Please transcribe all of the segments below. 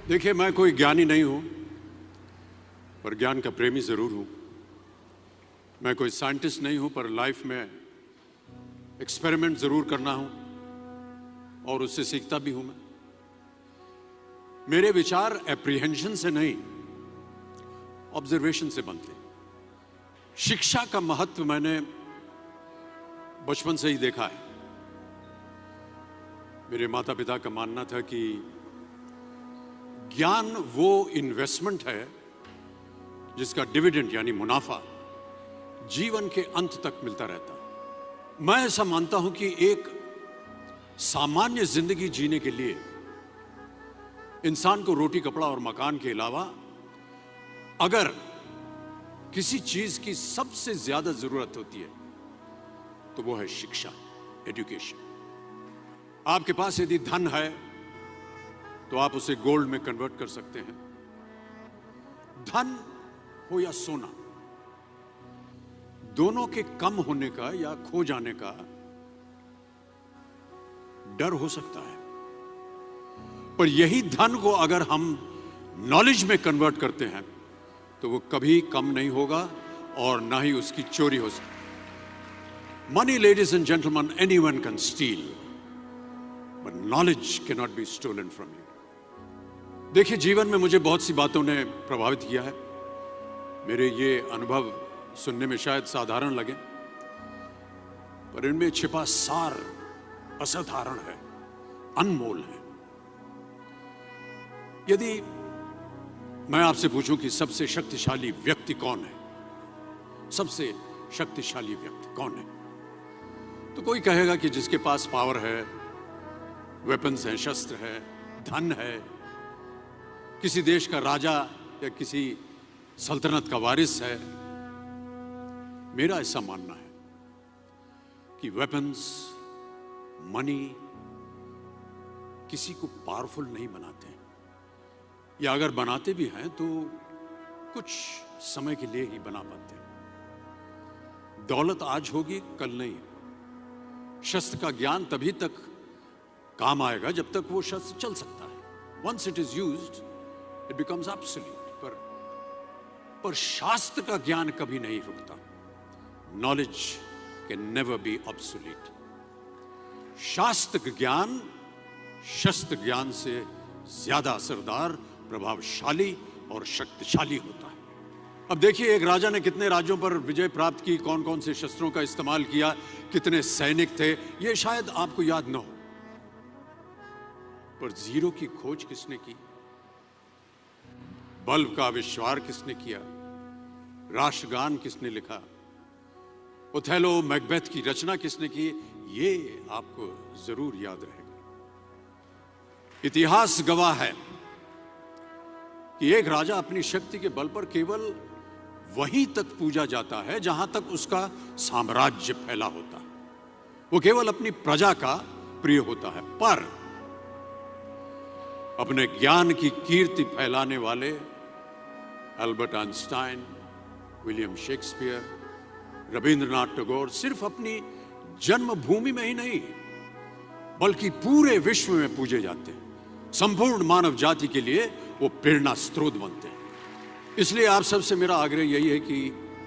देखिए, मैं कोई ज्ञानी नहीं हूं, पर ज्ञान का प्रेमी जरूर हूं। मैं कोई साइंटिस्ट नहीं हूं, पर लाइफ में एक्सपेरिमेंट जरूर करना हूं और उससे सीखता भी हूं। मेरे विचार एप्रीहेंशन से नहीं, ऑब्जर्वेशन से बनते हैं। शिक्षा का महत्व मैंने बचपन से ही देखा है। मेरे माता पिता का मानना था कि ज्ञान वो इन्वेस्टमेंट है जिसका डिविडेंड यानी मुनाफा जीवन के अंत तक मिलता रहता है। मैं ऐसा मानता हूं कि एक सामान्य जिंदगी जीने के लिए इंसान को रोटी, कपड़ा और मकान के अलावा अगर किसी चीज की सबसे ज्यादा जरूरत होती है तो वो है शिक्षा, एजुकेशन। आपके पास यदि धन है तो आप उसे गोल्ड में कन्वर्ट कर सकते हैं। धन हो या सोना, दोनों के कम होने का या खो जाने का डर हो सकता है, पर यही धन को अगर हम नॉलेज में कन्वर्ट करते हैं तो वो कभी कम नहीं होगा और ना ही उसकी चोरी हो सकती। Money, ladies and gentleman, anyone can steal, but knowledge can not be stolen from you. देखिए, जीवन में मुझे बहुत सी बातों ने प्रभावित किया है। मेरे ये अनुभव सुनने में शायद साधारण लगे, पर इनमें छिपा सार असाधारण है, अनमोल है। यदि मैं आपसे पूछूं कि सबसे शक्तिशाली व्यक्ति कौन है, सबसे शक्तिशाली व्यक्ति कौन है, तो कोई कहेगा कि जिसके पास पावर है, वेपन्स है, शस्त्र है, धन है, किसी देश का राजा या किसी सल्तनत का वारिस है। मेरा ऐसा मानना है कि वेपन्स, मनी किसी को पावरफुल नहीं बनाते, या अगर बनाते भी हैं तो कुछ समय के लिए ही बना पाते हैं। दौलत आज होगी, कल नहीं। शस्त्र का ज्ञान तभी तक काम आएगा जब तक वो शस्त्र चल सकता है। Once it is used it becomes absolute. पर शास्त्र का ज्ञान कभी नहीं रुकता। Knowledge can never be obsolete. शास्त्र ज्ञान शस्त्र ज्ञान से ज्यादा असरदार, प्रभावशाली और शक्तिशाली होता है। अब देखिए, एक राजा ने कितने राज्यों पर विजय प्राप्त की, कौन कौन से शस्त्रों का इस्तेमाल किया, कितने सैनिक थे, यह शायद आपको याद न हो, पर जीरो की खोज किसने की, बल्ब का आविष्कार किसने किया, राष्ट्रगान किसने लिखा, ओथेलो, मैकबेथ की रचना किसने की, ये आपको जरूर याद रहेगा। इतिहास गवाह है कि एक राजा अपनी शक्ति के बल पर केवल वहीं तक पूजा जाता है जहां तक उसका साम्राज्य फैला होता है। वो केवल अपनी प्रजा का प्रिय होता है। पर अपने ज्ञान की कीर्ति फैलाने वाले Albert Einstein, William Shakespeare, Rabindranath Tagore सिर्फ अपनी जन्मभूमि में ही नहीं बल्कि पूरे विश्व में पूजे जाते हैं। संपूर्ण मानव जाति के लिए वो प्रेरणा स्रोत बनते हैं। इसलिए आप सबसे मेरा आग्रह यही है कि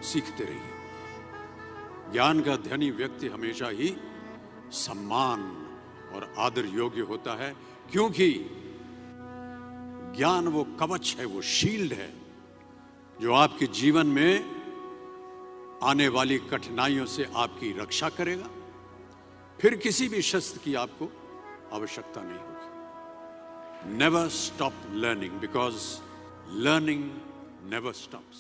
सीखते रहिए। ज्ञान का धनी व्यक्ति हमेशा ही सम्मान और आदर योग्य होता है, क्योंकि ज्ञान वो कवच है, वो शील्ड है जो आपके जीवन में आने वाली कठिनाइयों से आपकी रक्षा करेगा। फिर किसी भी शस्त्र की आपको आवश्यकता नहीं होगी। Never stop learning, because learning never stops.